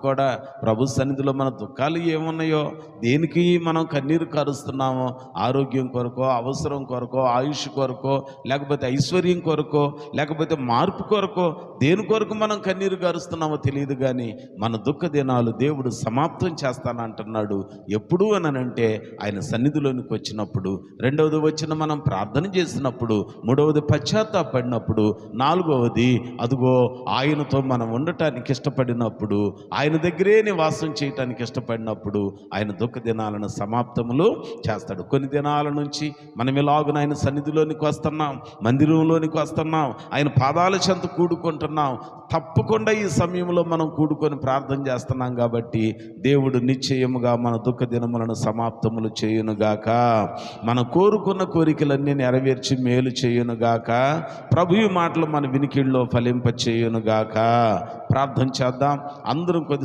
కూడా ప్రభు సన్నిధిలో మన దుఃఖాలు ఏమున్నాయో, దేనికి మనం కన్నీరు కారుస్తున్నామో, ఆరోగ్యం కొరకో, అవసరం కొరకో, ఆయుష్ కొరకో, లేకపోతే ఐశ్వర్యం కొరకో, లేకపోతే మార్పు కొరకో, దేని కొరకు మనం కన్నీరు కారుస్తున్నామో తెలియదు. కానీ మన దుఃఖ దినాలు దేవుడు సమాప్తం చేస్తానంటున్నాడు. ఎప్పుడు అనంటే ఆయన సన్నిధిలోనికి వచ్చినప్పుడు, రెండవది వచ్చిన మనం ప్రార్థన చేసినప్పుడు, మూడవది పశ్చాత్తాపడినప్పుడు, నాలుగవది అదిగో ఆయనతో మనం ఉండటానికి ఇష్టపడినప్పుడు, ఆయన దగ్గరే నివాసం చేయటానికి ఇష్టపడినప్పుడు ఆయన దుఃఖ దినాలను సమాప్తములు చేస్తాడు. కొన్ని దినాల నుంచి మనం ఇలాగున ఆయన సన్నిధిలోనికి వస్తున్నాం, మందిరంలోనికి వస్తున్నాం, ఆయన పాదాల చెంత కూడుకుంటున్నాం. తప్పకుండా ఈ సమయంలో మనం కూడుకొని ప్రార్థన చేస్తున్నాం కాబట్టి దేవుడు నిశ్చయముగా మన దుఃఖ దినములను సమాప్తములు చేయునుగాక. మన కోరుకున్న కోరికలన్నీ నెరవేర్చి మేలు చేయునుగాక. ప్రభు ఈ మాటలు మన వినికిడిలో ఫలింప చేయునుగాక. ప్రార్థన చేద్దాం అందరం. కొద్ది